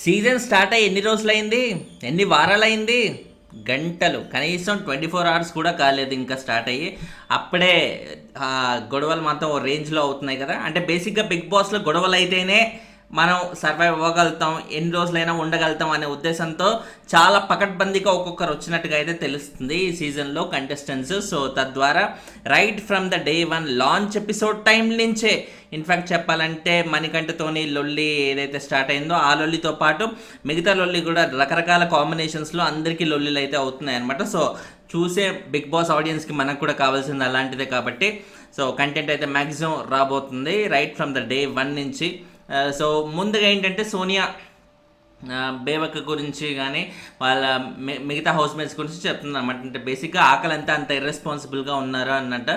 Season start అయ్యి ఎన్ని రోజులైంది, ఎన్ని వారాలైంది? గంటలు, కనీసం 24 hours కూడా కాలేదు ఇంకా స్టార్ట్ అయ్యి. అప్పుడే గొడవలు మాత్రం ఓ రేంజ్లో అవుతున్నాయి కదా. అంటే బేసిక్గా బిగ్ బాస్లో గొడవలు అయితేనే మనం సర్వైవ్ అవ్వగలుగుతాం, ఎన్ని రోజులైనా ఉండగలుగుతాం అనే ఉద్దేశంతో చాలా పకడ్బందీగా ఒక్కొక్కరు వచ్చినట్టుగా అయితే తెలుస్తుంది ఈ సీజన్లో కంటెస్టెంట్స్. సో తద్వారా right from the day 1 launch episode time నుంచే, ఇన్ఫ్యాక్ట్ చెప్పాలంటే మణికంఠతోని లొల్లి ఏదైతే స్టార్ట్ అయిందో ఆ లొల్లితో పాటు మిగతా లొల్లి కూడా రకరకాల కాంబినేషన్స్లో అందరికీ లొల్లిలు అయితే అవుతున్నాయి అనమాట. సో చూసే బిగ్ బాస్ ఆడియన్స్కి మనకు కూడా కావాల్సింది అలాంటిదే కాబట్టి సో కంటెంట్ అయితే మ్యాక్సిమం రాబోతుంది రైట్ ఫ్రమ్ ద డే 1 నుంచి. సో ముందుగా ఏంటంటే సోనియా బేబక్క గురించి కానీ వాళ్ళ మిగతా హౌస్మేట్స్ గురించి చెప్తుంది అనమాట. అంటే బేసిక్గా ఆకలి అంత ఇర్రెస్పాన్సిబుల్గా ఉన్నారు అన్నట్టు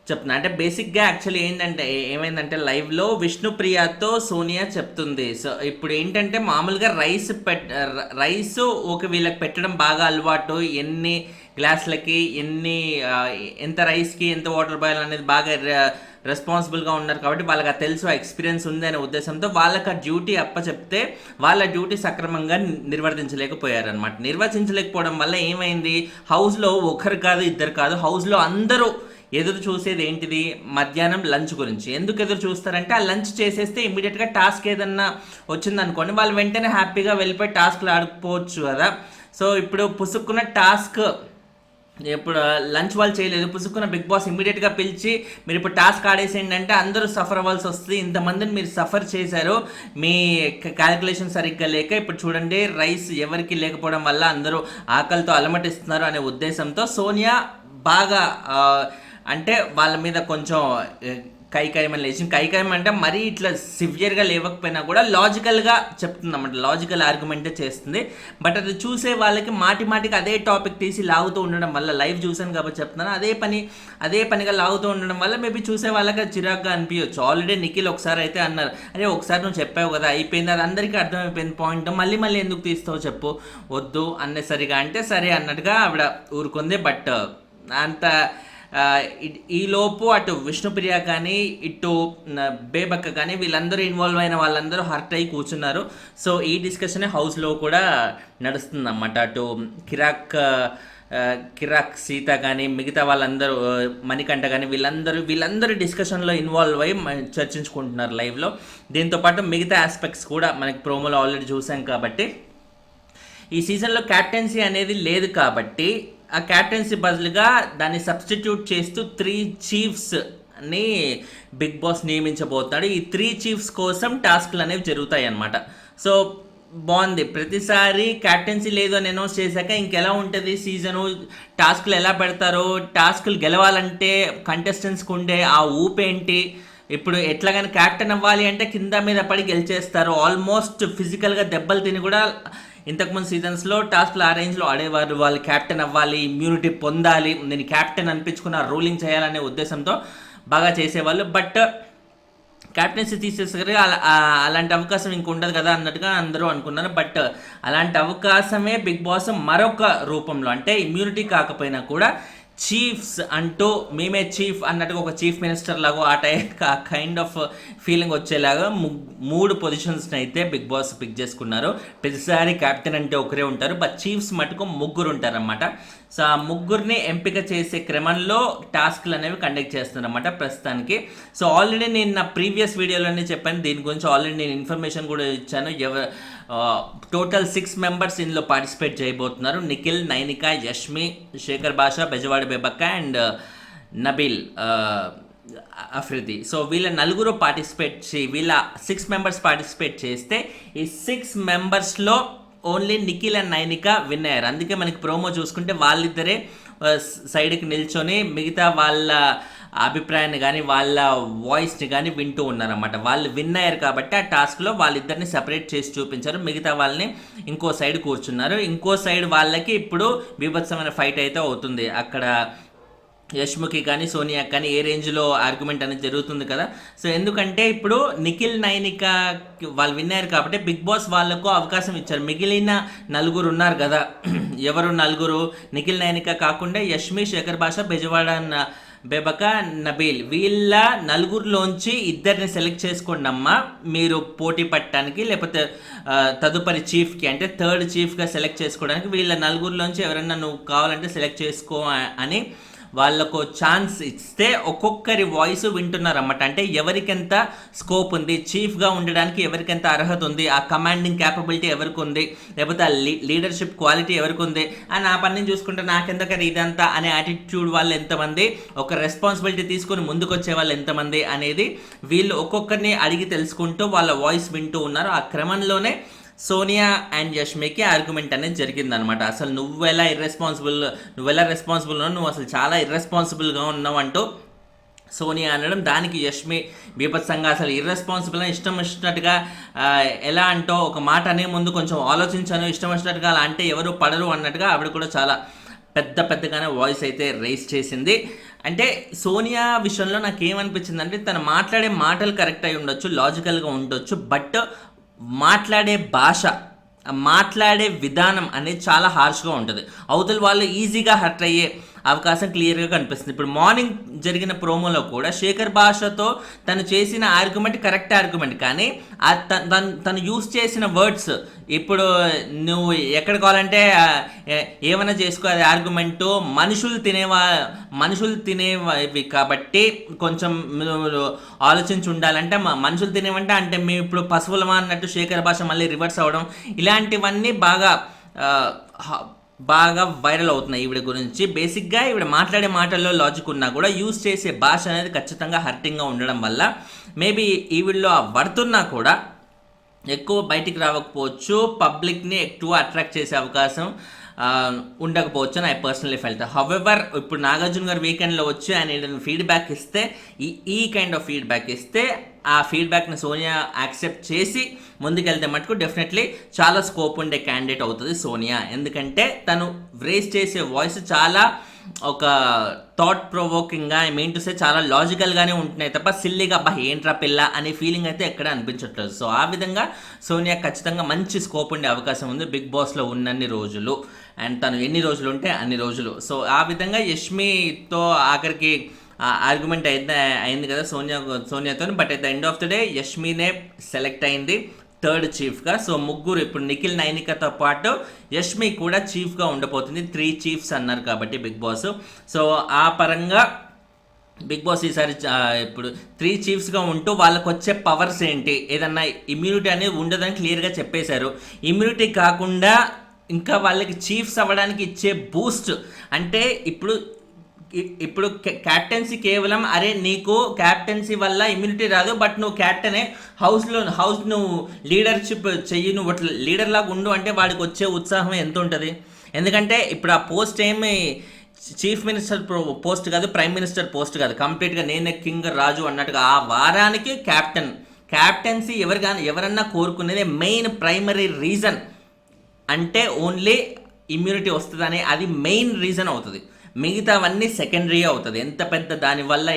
చెప్తున్నా. అంటే బేసిక్గా యాక్చువల్లీ ఏంటంటే ఏమైందంటే లైవ్లో విష్ణుప్రియతో సోనియా చెప్తుంది. సో ఇప్పుడు ఏంటంటే మామూలుగా రైస్ ఒక వీళ్ళకి పెట్టడం బాగా అలవాటు, ఎన్ని గ్లాసులకి ఎంత రైస్కి ఎంత వాటర్ బాయిల్ అనేది బాగా రెస్పాన్సిబుల్గా ఉన్నారు కాబట్టి వాళ్ళకి అది తెలుసు, ఎక్స్పీరియన్స్ ఉంది అనే ఉద్దేశంతో వాళ్ళకి ఆ డ్యూటీ చెప్తే వాళ్ళ డ్యూటీ సక్రమంగా నిర్వర్తించలేకపోయారనమాట. నిర్వర్తించలేకపోవడం వల్ల ఏమైంది, హౌస్లో ఒకరు కాదు ఇద్దరు కాదు, హౌస్లో అందరూ ఎదురు చూసేది ఏంటిది, మధ్యాహ్నం లంచ్ గురించి. ఎందుకు ఎదురు చూస్తారంటే ఆ లంచ్ చేసేస్తే ఇమీడియట్గా టాస్క్ ఏదన్నా వచ్చిందనుకోండి వాళ్ళు వెంటనే హ్యాపీగా వెళ్ళిపోయి టాస్క్లు ఆడుకోవచ్చు కదా. సో ఇప్పుడు పుసుక్కున్న టాస్క్ ఇప్పుడు లంచ్ వాళ్ళు చేయలేదు, పుసుక్కున్న బిగ్ బాస్ ఇమీడియట్గా పిలిచి మీరు ఇప్పుడు టాస్క్ ఆడేసేయండి అంటే అందరూ సఫర్ అవ్వాల్సి వస్తుంది. ఇంతమందిని మీరు సఫర్ చేశారు మీ క్యాలిక్యులేషన్ సరిగ్గా లేక, ఇప్పుడు చూడండి రైస్ ఎవరికి లేకపోవడం వల్ల అందరూ ఆకలితో అలమటిస్తున్నారు అనే ఉద్దేశంతో సోనియా బాగా అంటే వాళ్ళ మీద కొంచెం కైకాయమని లేచింది. కైకాయం అంటే మరీ ఇట్లా సివియర్గా లేవకపోయినా కూడా లాజికల్గా చెప్తుంది అన్నమాట, లాజికల్ ఆర్గ్యుమెంటే చేస్తుంది. బట్ అది చూసే వాళ్ళకి మాటికి అదే టాపిక్ తీసి లాగుతూ ఉండడం వల్ల, లైవ్ చూసాను కాబట్టి చెప్తున్నాను, అదే పనిగా లాగుతూ ఉండడం వల్ల మేబీ చూసే వాళ్ళకి చిరాగ్గా అనిపించవచ్చు. ఆల్రెడీ నిఖిల్ ఒకసారి అయితే అన్నారు, అరే ఒకసారి నువ్వు చెప్పావు కదా అయిపోయింది, అది అందరికీ అర్థమైపోయింది పాయింట్, మళ్ళీ ఎందుకు తీస్తావు చెప్పు, వద్దు అన్నసరిగా అంటే సరే అన్నట్టుగా ఆవిడ ఊరుకుంది. బట్ అంత ఈలోపు అటు విష్ణుప్రియ కానీ ఇటు బేబక్క కానీ వీళ్ళందరూ ఇన్వాల్వ్ అయిన వాళ్ళందరూ హర్ట్ అయ్యి కూర్చున్నారు. సో ఈ డిస్కషనే హౌస్లో కూడా నడుస్తుంది అన్నమాట. అటు కిరాక్ సీత కానీ మిగతా వాళ్ళందరూ మణికంఠ కానీ వీళ్ళందరూ డిస్కషన్లో ఇన్వాల్వ్ అయ్యి చర్చించుకుంటున్నారు లైవ్లో. దీంతోపాటు మిగతా ఆస్పెక్ట్స్ కూడా మనకి ప్రోమోలో ఆల్రెడీ చూసాం కాబట్టి ఈ సీజన్లో క్యాప్టెన్సీ అనేది లేదు కాబట్టి ఆ క్యాప్టెన్సీ బదులుగా దాన్ని సబ్స్టిట్యూట్ చేస్తూ 3 చీఫ్స్ని బిగ్ బాస్ నియమించబోతున్నాడు. ఈ 3 చీఫ్స్ కోసం టాస్క్లు అనేవి జరుగుతాయి అన్నమాట. సో బాగుంది, ప్రతిసారి క్యాప్టెన్సీ లేదు అని అనౌన్స్ చేశాక ఇంకెలా ఉంటుంది సీజను, టాస్క్లు ఎలా పెడతారో, టాస్క్లు గెలవాలంటే కంటెస్టెంట్స్కి ఉండే ఆ ఊపేంటి, ఇప్పుడు ఎట్లాగైనా క్యాప్టెన్ అవ్వాలి అంటే కింద మీద పడి గెలిచేస్తారు, ఆల్మోస్ట్ ఫిజికల్గా దెబ్బలు తిని కూడా ఇంతకుముందు సీజన్స్లో టాస్క్లు ఆ రేంజ్లో ఆడేవారు. వాళ్ళు క్యాప్టెన్ అవ్వాలి, ఇమ్యూనిటీ పొందాలి, నేను క్యాప్టెన్ అనిపించుకున్న రూలింగ్ చేయాలనే ఉద్దేశంతో బాగా చేసేవాళ్ళు. బట్ క్యాప్టెన్సీ తీసేసరికి అలాంటి అవకాశం ఇంక ఉండదు కదా అన్నట్టుగా అందరూ అనుకున్నారు. బట్ అలాంటి అవకాశమే బిగ్ బాస్ మరొక రూపంలో, అంటే ఇమ్యూనిటీ కాకపోయినా కూడా చీఫ్స్ అంటూ మేమే చీఫ్ అన్నట్టుగా ఒక చీఫ్ మినిస్టర్ లాగా ఆ కైండ్ ఆఫ్ ఫీలింగ్ వచ్చేలాగా 3 పొజిషన్స్ని అయితే బిగ్ బాస్ పిక్ చేసుకున్నారు. ప్రతిసారి క్యాప్టెన్ అంటే ఒకరే ఉంటారు, బట్ చీఫ్స్ మటుకు 3 ఉంటారన్నమాట. సో ఆ 3ని ఎంపిక చేసే క్రమంలో టాస్క్లు అనేవి కండక్ట్ చేస్తున్నారన్నమాట ప్రస్తుతానికి. సో ఆల్రెడీ నేను నా ప్రీవియస్ వీడియోలోనే చెప్పాను, దీని గురించి ఆల్రెడీ నేను ఇన్ఫర్మేషన్ కూడా ఇచ్చాను. టోటల్ 6 మెంబర్స్ ఇందులో పార్టిసిపేట్ చేయబోతున్నారు. నిఖిల్, నైనిక, యష్మి, శేఖర్ భాష, బెజవాడ బేబక్క అండ్ నబీల్ అఫ్రిది. సో వీళ్ళ 4 వీళ్ళ 6 మెంబర్స్ పార్టిసిపేట్ చేస్తే ఈ 6 మెంబర్స్లో only Nikhil and Nainika win అయ్యారు. అందుకే మనకి ప్రోమో చూసుకుంటే వాళ్ళిద్దరే సైడ్కి నిల్చొని మిగతా వాళ్ళ అభిప్రాయాన్ని కానీ వాళ్ళ వాయిస్ని కానీ వింటూ ఉన్నారన్నమాట. వాళ్ళు విన్ అయ్యారు కాబట్టి ఆ టాస్క్లో వాళ్ళిద్దరిని సెపరేట్ చేసి చూపించారు, మిగతా వాళ్ళని ఇంకో సైడ్ కూర్చున్నారు. ఇంకో సైడ్ వాళ్ళకి ఇప్పుడు బీభత్సమైన ఫైట్ అయితే అవుతుంది. అక్కడ యష్ముకి కానీ సోనియా కానీ ఏ రేంజ్లో ఆర్గ్యుమెంట్ అనేది జరుగుతుంది కదా. సో ఎందుకంటే ఇప్పుడు నిఖిల్, నైనిక వాళ్ళు విన్నారు కాబట్టి బిగ్ బాస్ వాళ్ళకు అవకాశం ఇచ్చారు. మిగిలిన 4 ఉన్నారు కదా, ఎవరు 4? నిఖిల్, నైనిక కాకుండా యష్మి, శేఖర్ భాష, బెజవాడ బెబక, నబీల్ వీళ్ళ నలుగురిలోంచి ఇద్దరిని సెలెక్ట్ చేసుకోండి అమ్మా మీరు పోటీ పట్టడానికి, లేకపోతే తదుపరి చీఫ్కి అంటే థర్డ్ చీఫ్గా సెలెక్ట్ చేసుకోవడానికి వీళ్ళ నలుగురిలోంచి ఎవరన్నా నువ్వు కావాలంటే సెలెక్ట్ చేసుకో అని వాళ్ళకు ఛాన్స్ ఇస్తే ఒక్కొక్కరి వాయిస్ వింటున్నారన్నమాట. అంటే ఎవరికెంత స్కోప్ ఉంది, చీఫ్గా ఉండడానికి ఎవరికెంత అర్హత ఉంది, ఆ కమాండింగ్ క్యాపబిలిటీ ఎవరికి ఉంది, లేకపోతే ఆ లీడర్షిప్ క్వాలిటీ ఎవరికి ఉంది, నా పని చూసుకుంటే నాకెందుకని ఇదంతా అనే యాటిట్యూడ్ వాళ్ళు ఎంతమంది, ఒక రెస్పాన్సిబిలిటీ తీసుకొని ముందుకు వచ్చే వాళ్ళు ఎంతమంది అనేది వీళ్ళు ఒక్కొక్కరిని అడిగి తెలుసుకుంటూ వాళ్ళ వాయిస్ వింటూ ఉన్నారు. ఆ క్రమంలోనే సోనియా అండ్ యష్మికి ఆర్గ్యుమెంట్ అనేది జరిగిందనమాట. అసలు నువ్వెలా రెస్పాన్సిబుల్ నువ్వు అసలు చాలా ఇర్రెస్పాన్సిబుల్గా ఉన్నావు అంటూ సోనియా అనడం, దానికి యష్మి బీభత్సంగా అసలు ఇర్రెస్పాన్సిబుల్ అని ఇష్టం వచ్చినట్టుగా ఎలా అంటో ఒక మాట అనే ముందు కొంచెం ఆలోచించాను, ఇష్టం వచ్చినట్టుగా అలా అంటే ఎవరు పడరు అన్నట్టుగా ఆవిడ కూడా చాలా పెద్దగానే వాయిస్ అయితే రేస్ చేసింది. అంటే సోనియా విషయంలో నాకు ఏమనిపించింది అంటే తను మాట్లాడే మాటలు కరెక్ట్ అయి ఉండొచ్చు, లాజికల్గా ఉండొచ్చు, బట్ మాట్లాడే భాష, మాట్లాడే విధానం అనేది చాలా హార్ష్గా ఉంటుంది. అవతల వాళ్ళు ఈజీగా హర్ట్ అయ్యే అవకాశం క్లియర్గా కనిపిస్తుంది. ఇప్పుడు మార్నింగ్ జరిగిన ప్రోమోలో కూడా శేఖర్ భాషతో తను చేసిన ఆర్గ్యుమెంట్ కరెక్ట్ ఆర్గ్యుమెంట్, కానీ తను యూస్ చేసిన వర్డ్స్ ఇప్పుడు నువ్వు ఎక్కడ కావాలంటే ఏమైనా చేసుకో, అది ఆర్గ్యుమెంటు మనుషులు తినేవి కాబట్టి కొంచెం ఆలోచించి ఉండాలంటే మనుషులు తినేవంటే అంటే మేము ఇప్పుడు పశువులమా అన్నట్టు శేఖర్ భాష మళ్ళీ రివర్స్ అవ్వడం, ఇలాంటివన్నీ బాగా వైరల్ అవుతున్నాయి ఈవిడ గురించి. బేసిక్గా ఈవిడ మాట్లాడే మాటల్లో లాజిక్ ఉన్నా కూడా యూజ్ చేసే భాష అనేది ఖచ్చితంగా హర్టింగ్గా ఉండడం వల్ల మేబీ ఈవిడలో ఆ వర్తున్నా కూడా ఎక్కువ బయటికి రావకపోవచ్చు, పబ్లిక్ని ఎక్కువ అట్రాక్ట్ చేసే అవకాశం ఉండకపోవచ్చు అని ఐ పర్సనలీ ఫెల్ట్. హవెవర్ ఇప్పుడు నాగార్జున గారు వీకెండ్లో వచ్చి ఆయన ఫీడ్బ్యాక్ ఇస్తే, ఈ కైండ్ ఆఫ్ ఫీడ్బ్యాక్ ఇస్తే ఆ ఫీడ్బ్యాక్ని సోనియా యాక్సెప్ట్ చేసి ముందుకెళ్తే మటుకు డెఫినెట్లీ చాలా స్కోప్ ఉండే క్యాండిడేట్ అవుతుంది సోనియా. ఎందుకంటే తను రేస్ చేసే వాయిస్ చాలా ఒక థాట్ ప్రొవోకింగ్గా, ఐ మీన్ టు సే చాలా లాజికల్గానే ఉంటున్నాయి తప్ప సిల్లీగా అబ్బా ఏంట్రా పిల్ల అనే ఫీలింగ్ అయితే ఎక్కడ అనిపించట్లేదు. సో ఆ విధంగా సోనియా ఖచ్చితంగా మంచి స్కోప్ ఉండే అవకాశం ఉంది బిగ్ బాస్లో ఉన్నన్ని రోజులు, అండ్ తను ఎన్ని రోజులు ఉంటే అన్ని రోజులు. సో ఆ విధంగా యష్మితో ఆఖరికి ఆర్గ్యుమెంట్ అయింది కదా సోనియాతో, but at the end of the day యష్మినే సెలెక్ట్ అయింది థర్డ్ చీఫ్గా. సో ముగ్గురు ఇప్పుడు నిఖిల్, నైనికతో పాటు యష్మి కూడా చీఫ్గా ఉండబోతుంది. 3 చీఫ్స్ అన్నారు కాబట్టి బిగ్ బాస్. సో ఆ పరంగా బిగ్ బాస్ ఈసారి ఇప్పుడు 3 చీఫ్స్గా ఉంటూ వాళ్ళకు వచ్చే పవర్స్ ఏంటి, ఏదన్నా ఇమ్యూనిటీ అనేది ఉండదని క్లియర్గా చెప్పేశారు. ఇమ్యూనిటీ కాకుండా ఇంకా వాళ్ళకి చీఫ్స్ అవ్వడానికి ఇచ్చే బూస్ట్ అంటే ఇప్పుడు క్యాప్టెన్సీ కేవలం అరే నీకు క్యాప్టెన్సీ వల్ల ఇమ్యూనిటీ రాదు, బట్ నువ్వు క్యాప్టెనే, హౌస్ నువ్వు లీడర్షిప్ చెయ్యి, నువ్వు అట్లా లీడర్ లాగా ఉండు అంటే వాడికి వచ్చే ఉత్సాహం ఎంత ఉంటుంది. ఎందుకంటే ఇప్పుడు ఆ పోస్ట్ ఏమి చీఫ్ మినిస్టర్ పోస్ట్ కాదు, ప్రైమ్ మినిస్టర్ పోస్ట్ కాదు, కంప్లీట్గా నేనే కింగ్ రాజు అన్నట్టుగా ఆ వారానికి క్యాప్టెన్సీ ఎవరన్నా కోరుకునేది మెయిన్ ప్రైమరీ రీజన్ అంటే ఓన్లీ ఇమ్యూనిటీ వస్తుందని, అది మెయిన్ రీజన్ అవుతుంది. మిగతావన్నీ సెకండరీ అవుతుంది. ఎంత పెద్ద దానివల్ల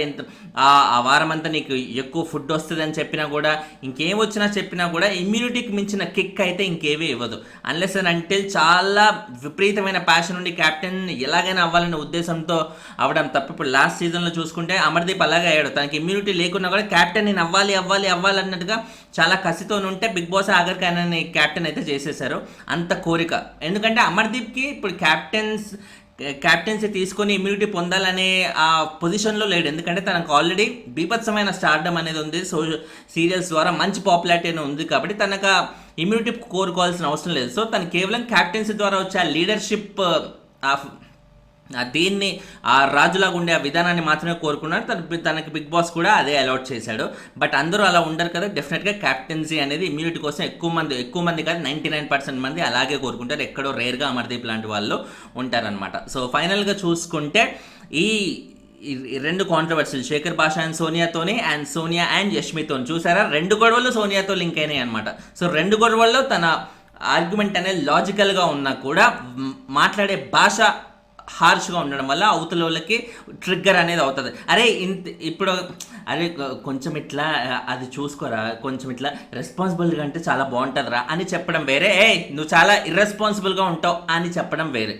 ఆ వారం అంతా నీకు ఎక్కువ ఫుడ్ వస్తుంది అని చెప్పినా కూడా, ఇంకేం వచ్చినా చెప్పినా కూడా ఇమ్యూనిటీకి మించిన కిక్ అయితే ఇంకేవీ ఇవ్వదు. అన్లెస్ అండ్ అంటిల్ చాలా విపరీతమైన ప్యాషన్ ఉండి క్యాప్టెన్ ఎలాగైనా అవ్వాలనే ఉద్దేశంతో అవ్వడం తప్ప. ఇప్పుడు లాస్ట్ సీజన్లో చూసుకుంటే అమర్దీప్ అలాగే అయ్యాడు, తనకి ఇమ్యూనిటీ లేకున్నా కూడా క్యాప్టెన్ నేను అవ్వాలి అన్నట్టుగా చాలా కసితో ఉంటే బిగ్ బాస్ ఆఖరికి ఆయనని క్యాప్టెన్ అయితే చేసేశారు. అంత కోరిక, ఎందుకంటే అమర్దీప్కి ఇప్పుడు క్యాప్టెన్సీ తీసుకొని ఇమ్యూనిటీ పొందాలనే ఆ పొజిషన్లో లేడు. ఎందుకంటే తనకు ఆల్రెడీ బీభత్సమైన స్టార్డమ్ అనేది ఉంది, సీరియల్స్ ద్వారా మంచి పాపులారిటీ అనేది ఉంది కాబట్టి తనకు ఇమ్యూనిటీ కోరుకోవాల్సిన అవసరం లేదు. సో తను కేవలం క్యాప్టెన్సీ ద్వారా వచ్చే ఆ లీడర్షిప్ దీన్ని ఆ రాజులాగా ఉండే ఆ విధానాన్ని మాత్రమే కోరుకున్నాడు. తనకి బిగ్ బాస్ కూడా అదే అలౌట్ చేశాడు. బట్ అందరూ అలా ఉండరు కదా, డెఫినెట్గా క్యాప్టెన్సీ అనేది ఇమ్యూనిటీ కోసం ఎక్కువ మంది కాదు 99% మంది అలాగే కోరుకుంటారు. ఎక్కడో రేర్గా అమర్దీప్ లాంటి వాళ్ళు ఉంటారనమాట. సో ఫైనల్గా చూసుకుంటే ఈ 2 కాంట్రవర్సీలు శేఖర్ భాష అండ్ సోనియాతోని, అండ్ సోనియా అండ్ యష్మితో చూసారా, 2 గొడవలు సోనియాతో లింక్ అయినాయి అనమాట. సో 2 గొడవల్లో తన ఆర్గ్యుమెంట్ అనేది లాజికల్గా ఉన్నా కూడా మాట్లాడే భాష హార్ష్గా ఉండడం వల్ల అవతల వాళ్ళకి ట్రిగ్గర్ అనేది అవుతుంది. అరే ఇప్పుడు కొంచెం ఇట్లా అది చూసుకోరా, కొంచెం ఇట్లా రెస్పాన్సిబుల్గా అంటే చాలా బాగుంటుందిరా అని చెప్పడం వేరే, నువ్వు చాలా ఇర్రెస్పాన్సిబుల్గా ఉంటావు అని చెప్పడం వేరే.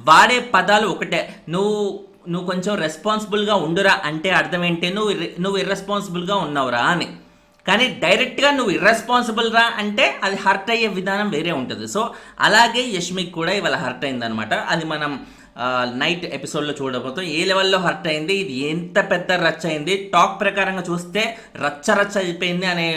వాడే పదాలు ఒకటే. నువ్వు నువ్వు కొంచెం రెస్పాన్సిబుల్గా ఉండురా అంటే అర్థం ఏంటి, నువ్వు ఇర్రెస్పాన్సిబుల్గా ఉన్నావురా అని. కానీ డైరెక్ట్గా నువ్వు ఇర్రెస్పాన్సిబుల్ రా అంటే అది హర్ట్ అయ్యే విధానం వేరే ఉంటుంది. సో అలాగే యష్మికి కూడా ఇవాళ హర్ట్ అయిందనమాట. అది మనం నైట్ ఎపిసోడ్లో చూడబోతాం ఏ లెవెల్లో హర్ట్ అయింది, ఇది ఎంత పెద్ద రచ్చ అయింది. టాక్ ప్రకారంగా చూస్తే రచ్చ అయిపోయింది అనే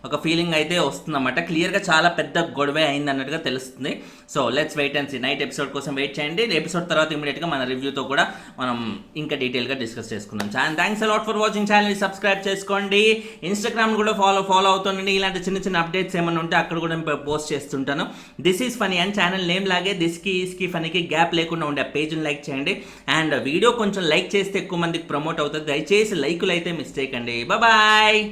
ఒక ఫీలింగ్ అయితే వస్తుందన్నమాట. క్లియర్గా చాలా పెద్ద గొడవ అయింది అన్నట్టుగా తెలుస్తుంది. So let's wait and see. Night episode కోసం వెయిట్ చేయండి. ఎపిసోడ్ తర్వాత ఇమీడియట్గా మన రివ్యూతో కూడా మనం ఇంకా డీటెయిల్గా డిస్కస్ చేసుకుందాం. Thanks a lot for watching. ఛానల్ని సబ్స్క్రైబ్ చేసుకోండి. ఇన్స్టాగ్రామ్ కూడా ఫాలో అవుతుండండి. ఇలాంటి చిన్న అప్డేట్స్ ఏమైనా ఉంటే అక్కడ కూడా పోస్ట్ చేస్తుంటాను. This is funny and channel name లాగే దిస్కి ఈస్కి ఫనీకి గ్యాప్ లేకుండా ఉండే పేజ్ని లైక్ చేయండి. అండ్ వీడియో కొంచెం లైక్ చేస్తే ఎక్కువ మందికి ప్రమోట్ అవుతుంది. దయచేసి లైకులు అయితే మిస్టేక్ అండి. బాయ్.